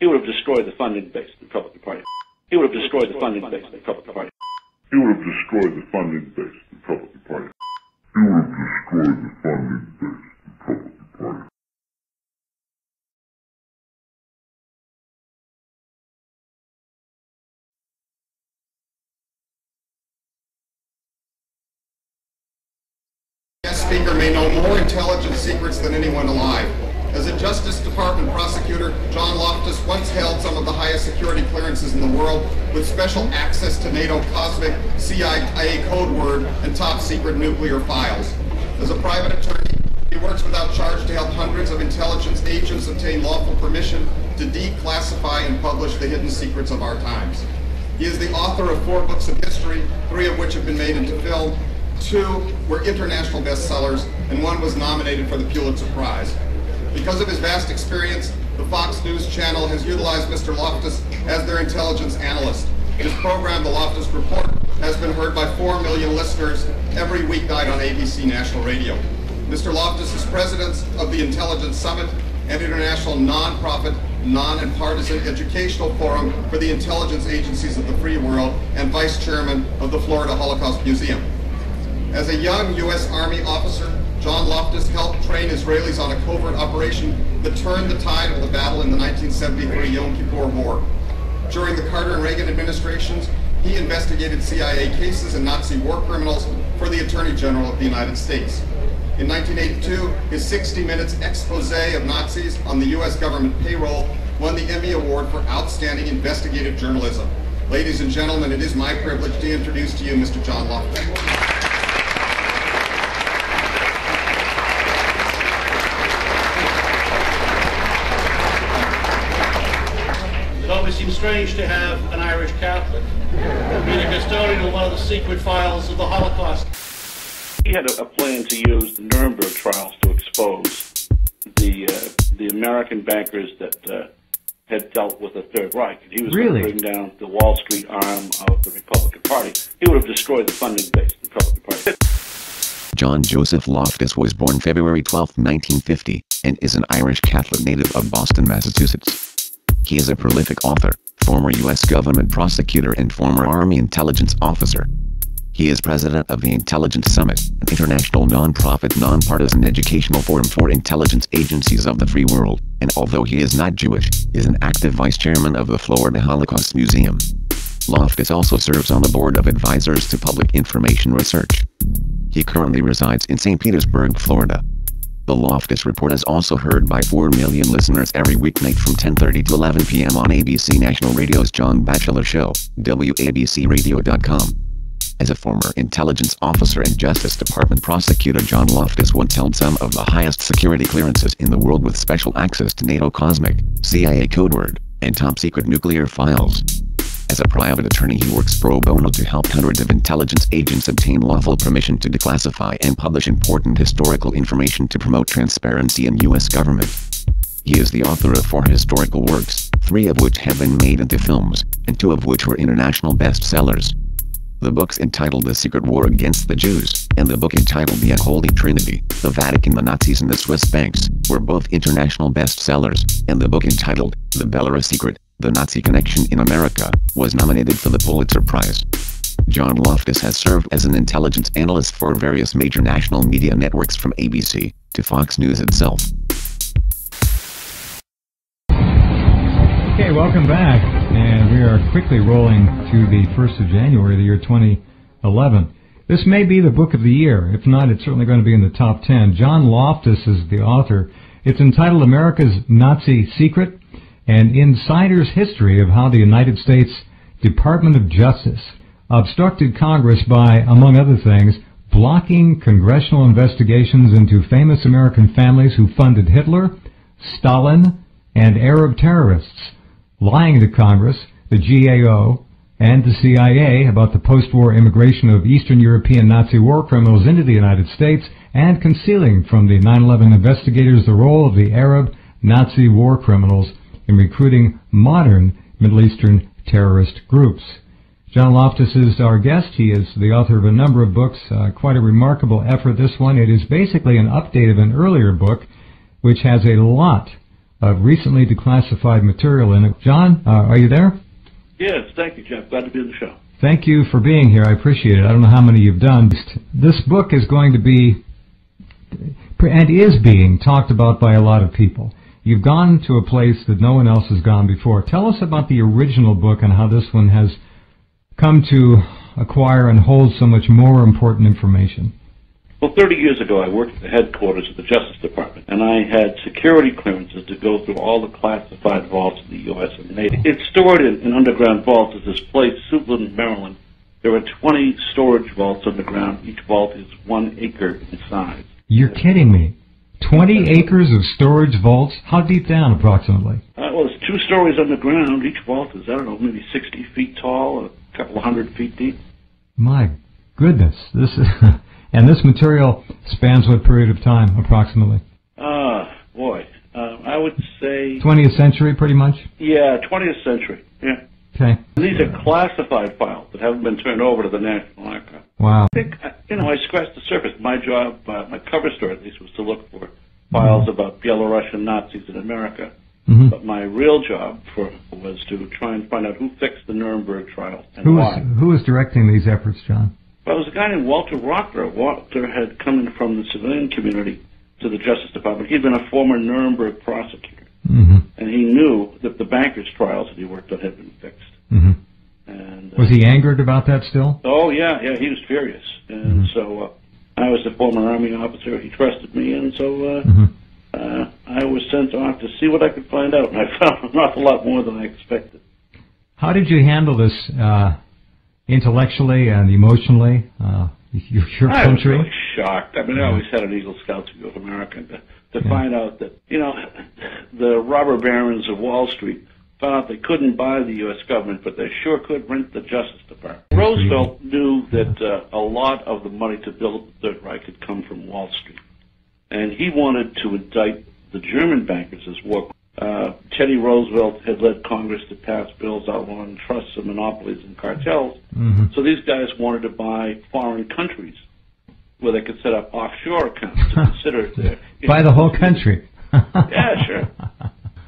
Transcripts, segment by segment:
He would have destroyed the funding base of the Republican Party. He would have destroyed the funding base of the Republican Party. He would have destroyed the funding base of the Republican Party. He would have destroyed the funding base of the Republican Party. Guest speaker may know more intelligence secrets than anyone alive. As a Justice Department prosecutor, John Loftus once held some of the highest security clearances in the world with special access to NATO cosmic, CIA code word, and top secret nuclear files. As a private attorney, he works without charge to help hundreds of intelligence agents obtain lawful permission to declassify and publish the hidden secrets of our times. He is the author of 4 books of history, 3 of which have been made into film, 2 were international bestsellers, and 1 was nominated for the Pulitzer Prize. Because of his vast experience, the Fox News channel has utilized Mr. Loftus as their intelligence analyst. His program, The Loftus Report, has been heard by 4 million listeners every weeknight on ABC National Radio. Mr. Loftus is president of the Intelligence Summit, an international non-profit, non-partisan educational forum for the intelligence agencies of the free world, and vice chairman of the Florida Holocaust Museum. As a young U.S. Army officer, John Loftus helped train Israelis on a covert operation that turned the tide of the battle in the 1973 Yom Kippur War. During the Carter and Reagan administrations, he investigated CIA cases and Nazi war criminals for the Attorney General of the United States. In 1982, his 60 Minutes expose of Nazis on the U.S. government payroll won the Emmy Award for Outstanding Investigative Journalism. Ladies and gentlemen, it is my privilege to introduce to you Mr. John Loftus. It always seems strange to have an Irish Catholic be the custodian of one of the secret files of the Holocaust. He had a plan to use the Nuremberg trials to expose the American bankers that had dealt with the Third Reich. And he was going to bring down the Wall Street arm of the Republican Party. He would have destroyed the funding base of the Republican Party. John Joseph Loftus was born February 12, 1950, and is an Irish Catholic native of Boston, Massachusetts. He is a prolific author, former U.S. government prosecutor and former Army intelligence officer. He is president of the Intelligence Summit, an international non-profit, non-partisan educational forum for intelligence agencies of the free world, and although he is not Jewish, is an active vice chairman of the Florida Holocaust Museum. Loftus also serves on the board of advisors to public information research. He currently resides in St. Petersburg, Florida. The Loftus Report is also heard by 4 million listeners every weeknight from 10:30 to 11 p.m. on ABC National Radio's John Batchelor Show, WABCRadio.com. As a former intelligence officer and Justice Department prosecutor, John Loftus once held some of the highest security clearances in the world with special access to NATO cosmic, CIA code word, and top secret nuclear files. As a private attorney, he works pro bono to help hundreds of intelligence agents obtain lawful permission to declassify and publish important historical information to promote transparency in U.S. government. He is the author of 4 historical works, 3 of which have been made into films, and 2 of which were international bestsellers. The books entitled The Secret War Against the Jews, and the book entitled The Unholy Trinity, The Vatican, the Nazis and the Swiss Banks, were both international bestsellers, and the book entitled The Belarus Secret, The Nazi Connection in America, was nominated for the Pulitzer Prize. John Loftus has served as an intelligence analyst for various major national media networks from ABC to Fox News itself. Okay, welcome back, and we are quickly rolling to the 1st of January, the year 2011. This may be the book of the year. If not, it's certainly going to be in the top 10. John Loftus is the author. It's entitled America's Nazi Secret, an insider's history of how the United States Department of Justice obstructed Congress by, among other things, blocking congressional investigations into famous American families who funded Hitler, Stalin, and Arab terrorists, lying to Congress, the GAO, and the CIA about the post-war immigration of Eastern European Nazi war criminals into the United States, and concealing from the 9/11 investigators the role of the Arab Nazi war criminals in recruiting modern Middle Eastern terrorist groups. John Loftus is our guest. He is the author of a number of books, quite a remarkable effort, this one. It is basically an update of an earlier book, which has a lot recently declassified material in it. John, are you there? Yes, thank you, Jeff. Glad to be on the show. Thank you for being here. I appreciate it. I don't know how many you've done. This book is going to be, and is being, talked about by a lot of people. You've gone to a place that no one else has gone before. Tell us about the original book and how this one has come to acquire and hold so much more important information. Well, 30 years ago, I worked at the headquarters of the Justice Department, and I had security clearances to go through all the classified vaults in the U.S. and NATO. It's stored in underground vaults at this place, Suitland, Maryland. There are 20 storage vaults underground. Each vault is 1 acre in size. You're kidding me. 20 acres of storage vaults? How deep down, approximately? Well, it's 2 stories underground. Each vault is, I don't know, maybe 60 feet tall, a couple of 100 feet deep. My goodness. This is... And this material spans what period of time, approximately? Boy, I would say... 20th century, pretty much? Yeah, 20th century, yeah. Okay. These are classified files that haven't been turned over to the National Archive. Wow. I think, I scratched the surface. My job, my cover story at least, was to look for files about Belarusian Nazis in America. Mm-hmm. But my real job was to try and find out who fixed the Nuremberg trial and why. Who was directing these efforts, John? Well, it was a guy named Walter Rocker. Walter had come in from the civilian community to the Justice Department. He'd been a former Nuremberg prosecutor. Mm-hmm. And he knew that the bankers' trials that he worked on had been fixed. Mm-hmm. And was he angered about that still? Oh, yeah, he was furious. And so I was a former Army officer. He trusted me, and so I was sent off to see what I could find out. And I found an awful lot more than I expected. How did you handle this intellectually and emotionally, your country? I was really shocked. I mean, I always had an Eagle Scout view of America. To find out that, the robber barons of Wall Street found out they couldn't buy the U.S. government, but they sure could rent the Justice Department. Roosevelt knew that a lot of the money to build the Third Reich had come from Wall Street. And he wanted to indict the German bankers as war. Teddy Roosevelt had led Congress to pass bills outlawing trusts and monopolies and cartels. Mm-hmm. So these guys wanted to buy foreign countries where they could set up offshore accounts to consider their... Buy the whole country. Yeah, sure.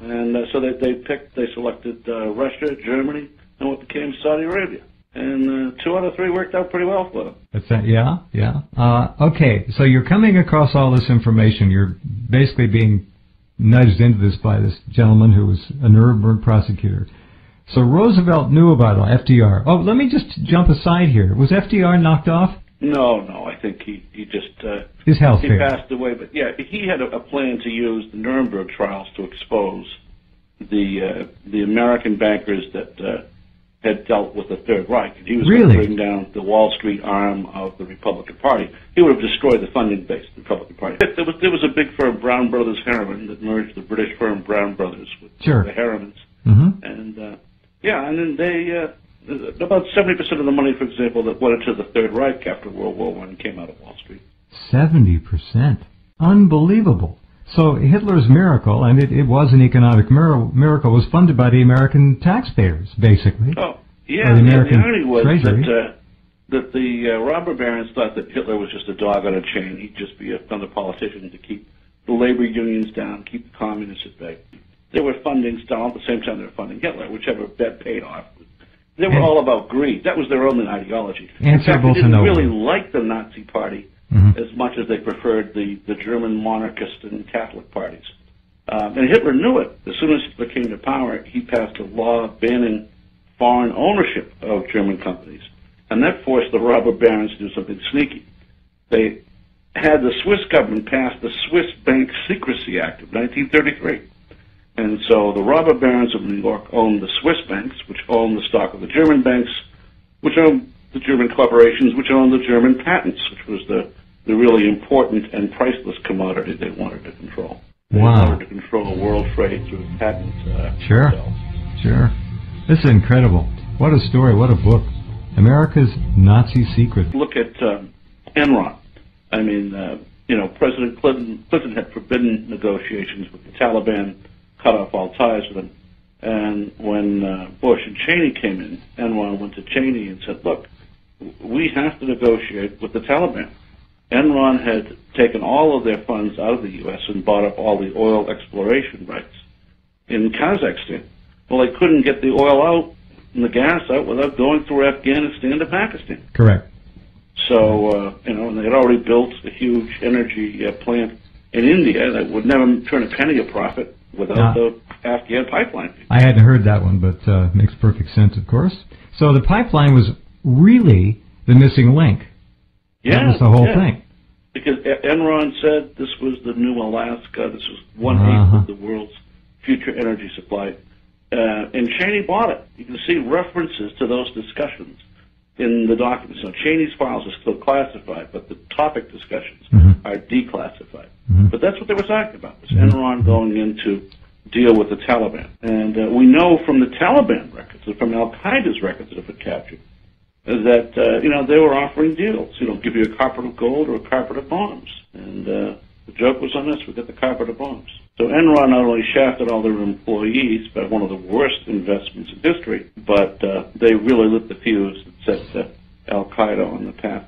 And so they selected Russia, Germany, and what became Saudi Arabia. And 2 out of 3 worked out pretty well for them. That's that, yeah. Okay, so you're coming across all this information. You're basically being nudged into this by this gentleman who was a Nuremberg prosecutor. So Roosevelt knew about FDR. Oh, let me just jump aside here. Was FDR knocked off? No, I think he just... His health he passed away, but yeah, he had a plan to use the Nuremberg trials to expose the American bankers that had dealt with the Third Reich. And he was going to bring down the Wall Street arm of the Republican Party. He would have destroyed the funding base of the Republican Party. There was a big firm, Brown Brothers Harriman, that merged the British firm Brown Brothers with the Harrimans. Mm-hmm. And and then they... about 70% of the money, for example, that went into the Third Reich after World War I came out of Wall Street. 70%. Unbelievable. So Hitler's miracle, and it was an economic miracle, was funded by the American taxpayers, basically. Oh, yeah. The irony was that the robber barons thought that Hitler was just a dog on a chain. He'd just be another politician to keep the labor unions down, keep the communists at bay. They were funding Stalin at the same time they were funding Hitler, whichever bet paid off. They were all about greed. That was their only ideology. In fact, they didn't really like the Nazi Party as much as they preferred the German monarchist and Catholic parties. And Hitler knew it. As soon as Hitler came to power, he passed a law banning foreign ownership of German companies. And that forced the robber barons to do something sneaky. They had the Swiss government pass the Swiss Bank Secrecy Act of 1933. And so the robber barons of New York owned the Swiss banks, which owned the stock of the German banks, which owned the German corporations, which owned the German patents, which was the really important and priceless commodity they wanted to control. They wanted to control world trade through patents. Sure. This is incredible. What a story, what a book. America's Nazi Secret. Look at Enron. I mean, President Clinton had forbidden negotiations with the Taliban, cut off all ties with them. And when Bush and Cheney came in, Enron went to Cheney and said, look, we have to negotiate with the Taliban. Enron had taken all of their funds out of the U.S. and bought up all the oil exploration rights. in Kazakhstan. Well, they couldn't get the oil out and the gas out without going through Afghanistan to Pakistan. Correct. So, and they had already built a huge energy plant in India that would never turn a penny a profit without the Afghan pipeline. I hadn't heard that one, but makes perfect sense, of course. So the pipeline was really the missing link. Yeah, that was the whole thing. Because Enron said this was the new Alaska. This was 1/8 of the world's future energy supply. And Cheney bought it. You can see references to those discussions in the documents. So Cheney's files are still classified, but the topic discussions are declassified. But that's what they were talking about, was Enron going in to deal with the Taliban. And we know from the Taliban records, from Al-Qaeda's records that have been captured, that, they were offering deals. Give you a carpet of gold or a carpet of bombs. And the joke was on us, we got the carpet of bombs. So Enron not only shafted all their employees by one of the worst investments in history, but they really lit the fuse that set Al-Qaeda on the path